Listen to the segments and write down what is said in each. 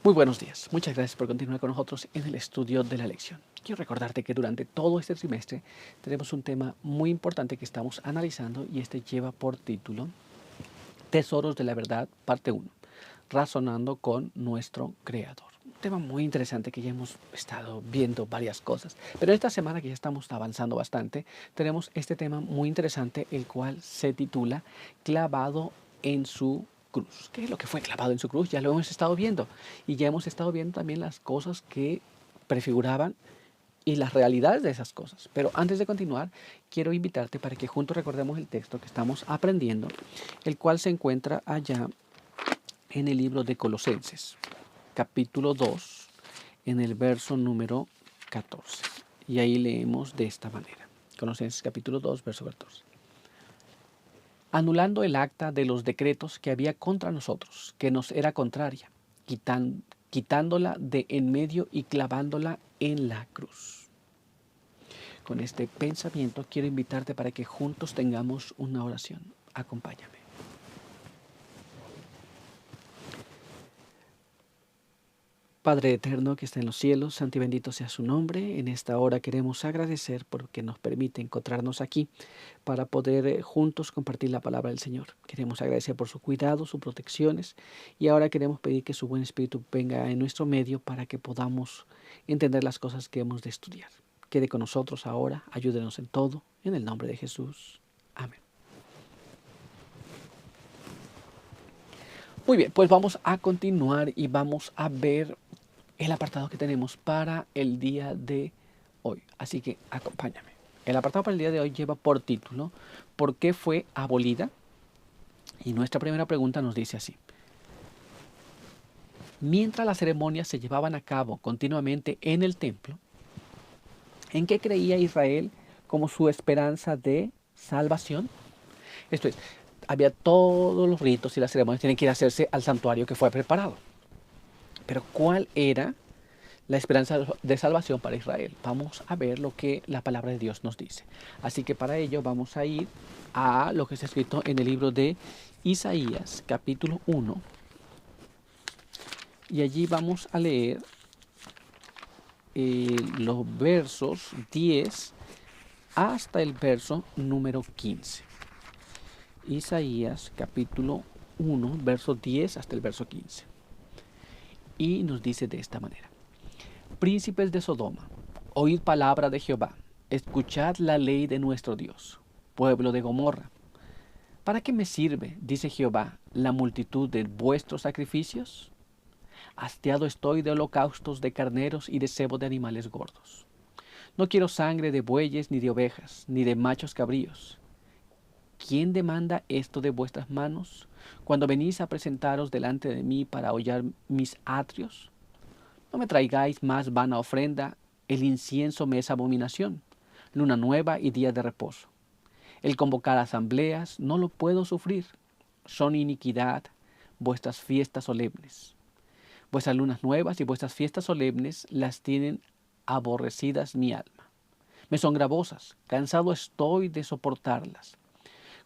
Muy buenos días. Muchas gracias por continuar con nosotros en el estudio de la lección. Quiero recordarte que durante todo este trimestre tenemos un tema muy importante que estamos analizando y este lleva por título Tesoros de la Verdad, parte 1, razonando con nuestro Creador. Un tema muy interesante que ya hemos estado viendo varias cosas, pero esta semana que ya estamos avanzando bastante, tenemos este tema muy interesante, el cual se titula Clavado en su cruz. ¿Qué es lo que fue clavado en su cruz? Ya lo hemos estado viendo y ya hemos estado viendo también las cosas que prefiguraban y las realidades de esas cosas. Pero antes de continuar, quiero invitarte para que juntos recordemos el texto que estamos aprendiendo, el cual se encuentra allá en el libro de Colosenses, capítulo 2, en el verso número 14. Y ahí leemos de esta manera. Colosenses capítulo 2, verso 14. Anulando el acta de los decretos que había contra nosotros, que nos era contraria, quitándola de en medio y clavándola en la cruz. Con este pensamiento quiero invitarte para que juntos tengamos una oración. Acompáñame. Padre eterno que está en los cielos, santo y bendito sea su nombre. En esta hora queremos agradecer porque nos permite encontrarnos aquí para poder juntos compartir la palabra del Señor. Queremos agradecer por su cuidado, sus protecciones y ahora queremos pedir que su buen espíritu venga en nuestro medio para que podamos entender las cosas que hemos de estudiar. Quede con nosotros ahora, ayúdenos en todo, en el nombre de Jesús. Amén. Muy bien, pues vamos a continuar y vamos a ver el apartado que tenemos para el día de hoy. Así que acompáñame. El apartado para el día de hoy lleva por título ¿Por qué fue abolida? Y nuestra primera pregunta nos dice así. Mientras las ceremonias se llevaban a cabo continuamente en el templo, ¿en qué creía Israel como su esperanza de salvación? Esto es, había todos los ritos y las ceremonias tienen que ir a hacerse al santuario que fue preparado. Pero ¿cuál era la esperanza de salvación para Israel? Vamos a ver lo que la palabra de Dios nos dice. Así que para ello vamos a ir a lo que está escrito en el libro de Isaías, capítulo 1. Y allí vamos a leer los versos 10 hasta el verso número 15. Isaías, capítulo 1, verso 10 hasta el verso 15. Y nos dice de esta manera. Príncipes de Sodoma, oíd palabra de Jehová, escuchad la ley de nuestro Dios. Pueblo de Gomorra, ¿para qué me sirve, dice Jehová, la multitud de vuestros sacrificios? Hastiado estoy de holocaustos de carneros y de cebo de animales gordos. No quiero sangre de bueyes ni de ovejas, ni de machos cabríos. ¿Quién demanda esto de vuestras manos cuando venís a presentaros delante de mí para hollar mis atrios? No me traigáis más vana ofrenda, el incienso me es abominación, luna nueva y día de reposo. El convocar asambleas no lo puedo sufrir, son iniquidad vuestras fiestas solemnes. Vuestras lunas nuevas y vuestras fiestas solemnes las tienen aborrecidas mi alma. Me son gravosas, cansado estoy de soportarlas.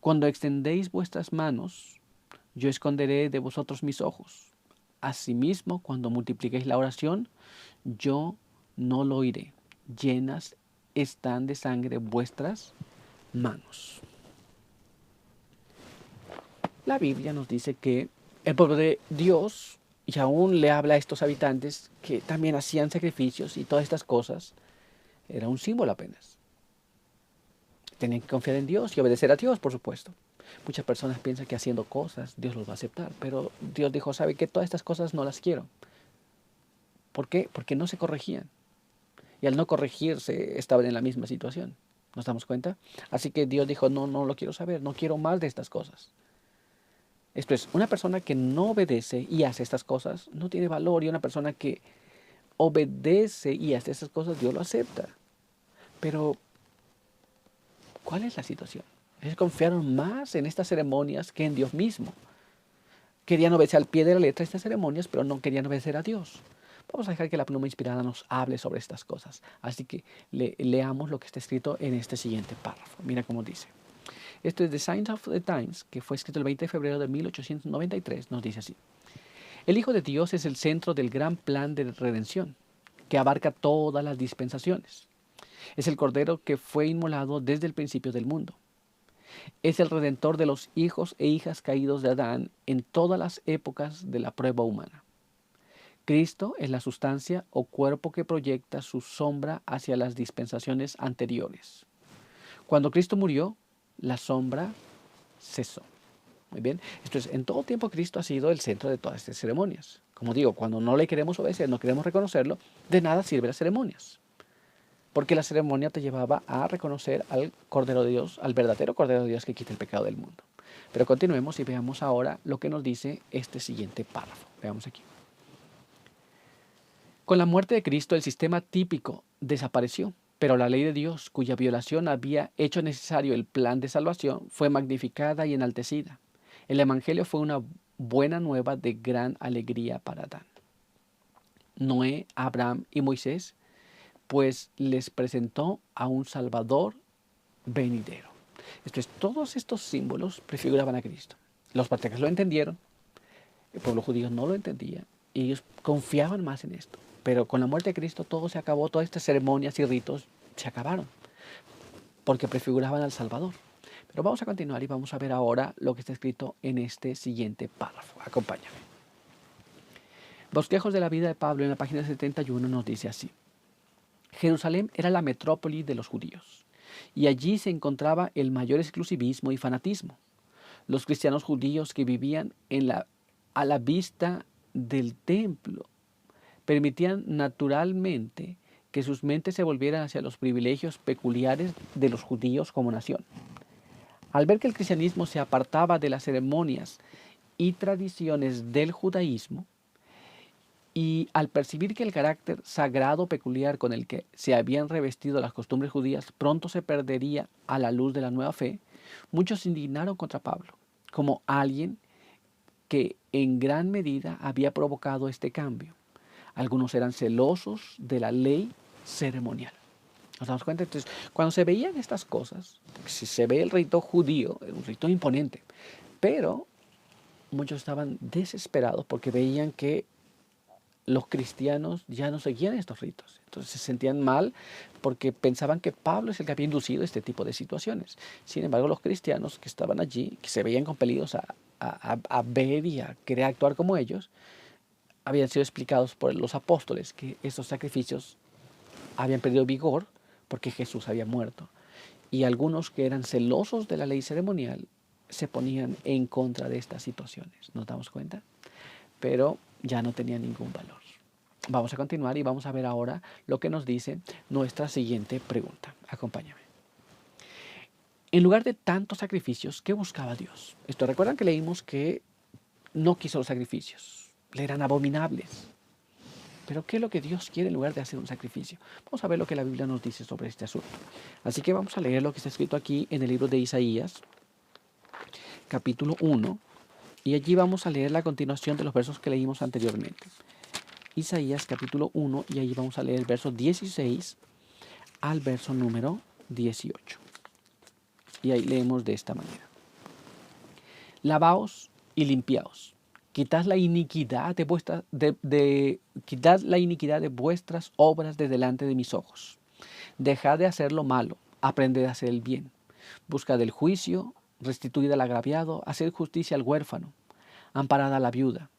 Cuando extendéis vuestras manos, yo esconderé de vosotros mis ojos. Asimismo, cuando multipliquéis la oración, yo no lo oiré. Llenas están de sangre vuestras manos. La Biblia nos dice que el pueblo de Dios, y aún le habla a estos habitantes que también hacían sacrificios y todas estas cosas, era un símbolo apenas. Tenían que confiar en Dios y obedecer a Dios, por supuesto. Muchas personas piensan que haciendo cosas Dios los va a aceptar, pero Dios dijo, ¿sabe qué? Todas estas cosas no las quiero. ¿Por qué? Porque no se corregían. Y al no corregirse estaban en la misma situación. ¿Nos damos cuenta? Así que Dios dijo, no, no lo quiero saber, no quiero más de estas cosas. Esto es, una persona que no obedece y hace estas cosas no tiene valor, y una persona que obedece y hace estas cosas Dios lo acepta. Pero, ¿cuál es la situación? Ellos confiaron más en estas ceremonias que en Dios mismo. Querían obedecer al pie de la letra estas ceremonias, pero no querían obedecer a Dios. Vamos a dejar que la pluma inspirada nos hable sobre estas cosas. Así que leamos lo que está escrito en este siguiente párrafo. Mira cómo dice. Esto es The Signs of the Times, que fue escrito el 20 de febrero de 1893. Nos dice así. El Hijo de Dios es el centro del gran plan de redención, que abarca todas las dispensaciones. Es el Cordero que fue inmolado desde el principio del mundo. Es el Redentor de los hijos e hijas caídos de Adán en todas las épocas de la prueba humana. Cristo es la sustancia o cuerpo que proyecta su sombra hacia las dispensaciones anteriores. Cuando Cristo murió, la sombra cesó. Muy bien, esto es, en todo tiempo Cristo ha sido el centro de todas estas ceremonias. Como digo, cuando no le queremos obedecer, no queremos reconocerlo, de nada sirven las ceremonias. Porque la ceremonia te llevaba a reconocer al Cordero de Dios, al verdadero Cordero de Dios que quita el pecado del mundo. Pero continuemos y veamos ahora lo que nos dice este siguiente párrafo. Veamos aquí. Con la muerte de Cristo, el sistema típico desapareció, pero la ley de Dios, cuya violación había hecho necesario el plan de salvación, fue magnificada y enaltecida. El Evangelio fue una buena nueva de gran alegría para Adán. Noé, Abraham y Moisés, pues les presentó a un Salvador venidero. Esto es, todos estos símbolos prefiguraban a Cristo. Los patriarcas lo entendieron, el pueblo judío no lo entendía, y ellos confiaban más en esto. Pero con la muerte de Cristo todo se acabó, todas estas ceremonias y ritos se acabaron, porque prefiguraban al Salvador. Pero vamos a continuar y vamos a ver ahora lo que está escrito en este siguiente párrafo. Acompáñame. Bosquejos de la vida de Pablo en la página 71 nos dice así. Jerusalén era la metrópoli de los judíos, y allí se encontraba el mayor exclusivismo y fanatismo. Los cristianos judíos que vivían a la vista del templo permitían naturalmente que sus mentes se volvieran hacia los privilegios peculiares de los judíos como nación. Al ver que el cristianismo se apartaba de las ceremonias y tradiciones del judaísmo, y al percibir que el carácter sagrado peculiar con el que se habían revestido las costumbres judías pronto se perdería a la luz de la nueva fe, muchos se indignaron contra Pablo, como alguien que en gran medida había provocado este cambio. Algunos eran celosos de la ley ceremonial. ¿Nos damos cuenta? Entonces, cuando se veían estas cosas, si se ve el rito judío, era un rito imponente, pero muchos estaban desesperados porque veían que los cristianos ya no seguían estos ritos. Entonces se sentían mal porque pensaban que Pablo es el que había inducido este tipo de situaciones. Sin embargo, los cristianos que estaban allí, que se veían compelidos a ver y a querer actuar como ellos, habían sido explicados por los apóstoles que esos sacrificios habían perdido vigor porque Jesús había muerto. Y algunos que eran celosos de la ley ceremonial se ponían en contra de estas situaciones. ¿Nos damos cuenta? Pero ya no tenía ningún valor. Vamos a continuar y vamos a ver ahora lo que nos dice nuestra siguiente pregunta. Acompáñame. En lugar de tantos sacrificios, ¿qué buscaba Dios? Recuerdan que leímos que no quiso los sacrificios, le eran abominables. Pero ¿qué es lo que Dios quiere en lugar de hacer un sacrificio? Vamos a ver lo que la Biblia nos dice sobre este asunto. Así que vamos a leer lo que está escrito aquí en el libro de Isaías, capítulo 1, y allí vamos a leer la continuación de los versos que leímos anteriormente. Isaías capítulo 1 y allí vamos a leer el verso 16 al verso número 18. Y ahí leemos de esta manera. Lavaos y limpiaos. Quitad la iniquidad quitad la iniquidad de vuestras obras de delante de mis ojos. Dejad de hacer lo malo, aprended a hacer el bien. Buscad el juicio, restituid al agraviado, haced justicia al huérfano, amparad a la viuda.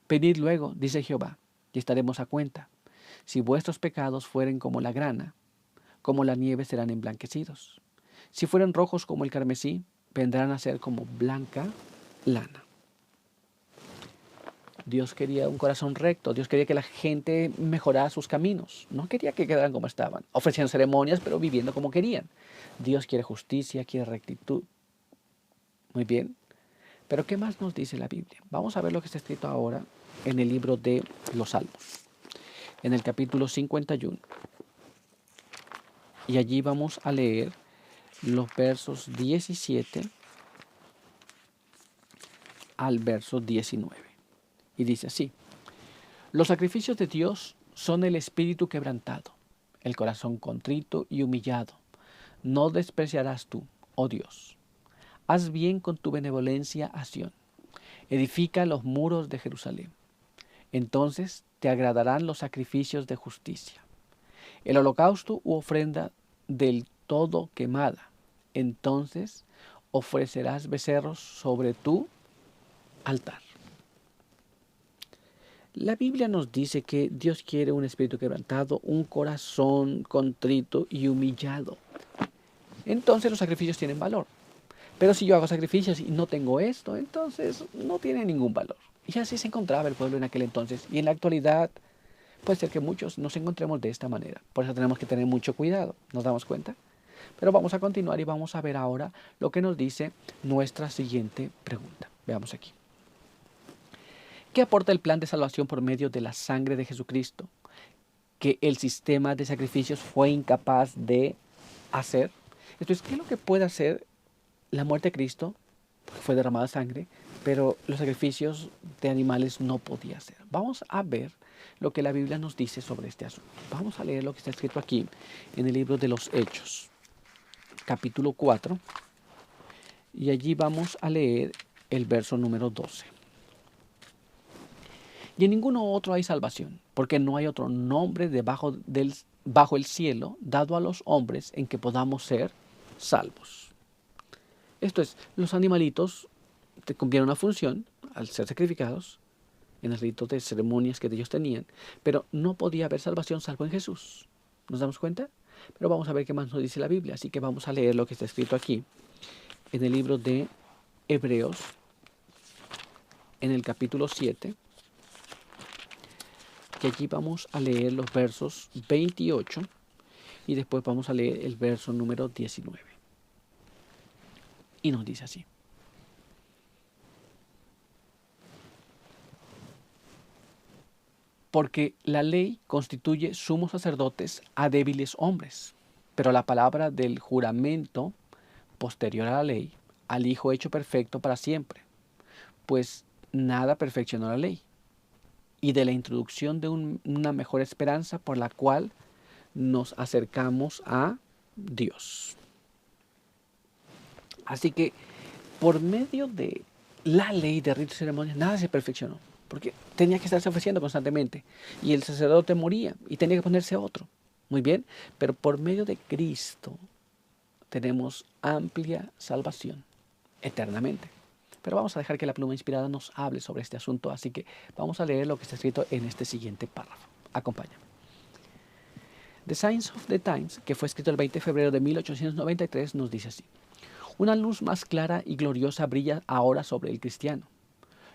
Pedid luego, dice Jehová, y estaremos a cuenta. Si vuestros pecados fueren como la grana, como la nieve serán emblanquecidos. Si fueren rojos como el carmesí, vendrán a ser como blanca lana. Dios quería un corazón recto, Dios quería que la gente mejorara sus caminos, no quería que quedaran como estaban, ofrecían ceremonias pero viviendo como querían. Dios quiere justicia, quiere rectitud. Muy bien, pero ¿qué más nos dice la Biblia? Vamos a ver lo que está escrito ahora en el libro de los Salmos, en el capítulo 51. Y allí vamos a leer los versos 17 al verso 19. Y dice así: los sacrificios de Dios son el espíritu quebrantado, el corazón contrito y humillado. No despreciarás tú, oh Dios. Haz bien con tu benevolencia a Sión. Edifica los muros de Jerusalén. Entonces te agradarán los sacrificios de justicia. El holocausto u ofrenda del todo quemada. Entonces ofrecerás becerros sobre tu altar. La Biblia nos dice que Dios quiere un espíritu quebrantado, un corazón contrito y humillado. Entonces los sacrificios tienen valor. Pero si yo hago sacrificios y no tengo esto, entonces no tiene ningún valor. Y así se encontraba el pueblo en aquel entonces. Y en la actualidad puede ser que muchos nos encontremos de esta manera. Por eso tenemos que tener mucho cuidado. ¿Nos damos cuenta? Pero vamos a continuar y vamos a ver ahora lo que nos dice nuestra siguiente pregunta. Veamos aquí. ¿Qué aporta el plan de salvación por medio de la sangre de Jesucristo que el sistema de sacrificios fue incapaz de hacer? Entonces, ¿qué es lo que puede hacer la muerte de Cristo? Porque fue derramada sangre, pero los sacrificios de animales no podía hacer. Vamos a ver lo que la Biblia nos dice sobre este asunto. Vamos a leer lo que está escrito aquí en el libro de los Hechos, capítulo 4, y allí vamos a leer el verso número 12. Y en ninguno otro hay salvación, porque no hay otro nombre bajo el cielo dado a los hombres en que podamos ser salvos. Esto es, los animalitos cumplieron una función al ser sacrificados en el rito de ceremonias que ellos tenían, pero no podía haber salvación salvo en Jesús. ¿Nos damos cuenta? Pero vamos a ver qué más nos dice la Biblia, así que vamos a leer lo que está escrito aquí en el libro de Hebreos, en el capítulo 7, que allí vamos a leer los versos 28 y después vamos a leer el verso número 19. Y nos dice así. Porque la ley constituye sumos sacerdotes a débiles hombres, pero la palabra del juramento posterior a la ley, al Hijo hecho perfecto para siempre, pues nada perfeccionó la ley, y de la introducción de una mejor esperanza por la cual nos acercamos a Dios. Así que por medio de la ley de ritos y ceremonias nada se perfeccionó, porque tenía que estarse ofreciendo constantemente y el sacerdote moría y tenía que ponerse otro. Muy bien, pero por medio de Cristo tenemos amplia salvación eternamente. Pero vamos a dejar que la pluma inspirada nos hable sobre este asunto, así que vamos a leer lo que está escrito en este siguiente párrafo. Acompáñame. The Signs of the Times, que fue escrito el 20 de febrero de 1893, nos dice así. Una luz más clara y gloriosa brilla ahora sobre el cristiano.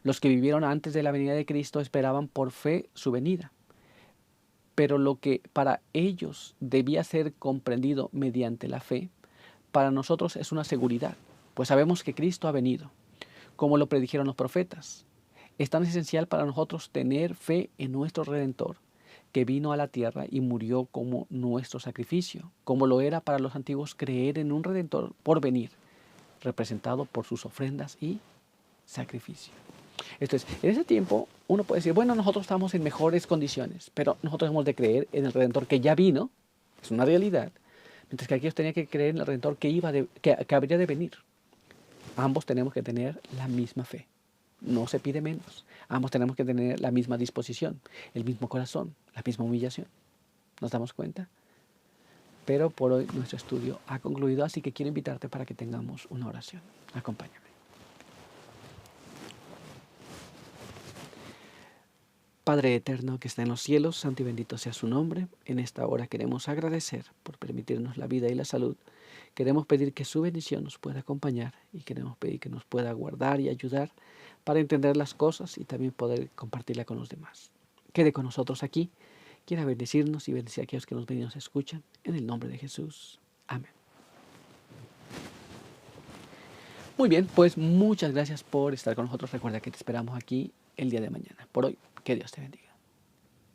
Los que vivieron antes de la venida de Cristo esperaban por fe su venida. Pero lo que para ellos debía ser comprendido mediante la fe, para nosotros es una seguridad, pues sabemos que Cristo ha venido, como lo predijeron los profetas. Es tan esencial para nosotros tener fe en nuestro Redentor, que vino a la tierra y murió como nuestro sacrificio, como lo era para los antiguos creer en un Redentor por venir, representado por sus ofrendas y sacrificio. Entonces, en ese tiempo uno puede decir, bueno, nosotros estamos en mejores condiciones, pero nosotros hemos de creer en el Redentor que ya vino, es una realidad, mientras que aquellos tenían que creer en el Redentor que habría de venir. Ambos tenemos que tener la misma fe, no se pide menos. Ambos tenemos que tener la misma disposición, el mismo corazón, la misma humillación. ¿Nos damos cuenta? Pero por hoy nuestro estudio ha concluido, así que quiero invitarte para que tengamos una oración. Acompáñame. Padre eterno que está en los cielos, santo y bendito sea su nombre. En esta hora queremos agradecer por permitirnos la vida y la salud. Queremos pedir que su bendición nos pueda acompañar y queremos pedir que nos pueda guardar y ayudar para entender las cosas y también poder compartirla con los demás. Quede con nosotros aquí. Quiera bendecirnos y bendecir a aquellos que nos ven y nos escuchan. En el nombre de Jesús. Amén. Muy bien, pues muchas gracias por estar con nosotros. Recuerda que te esperamos aquí el día de mañana. Por hoy, que Dios te bendiga.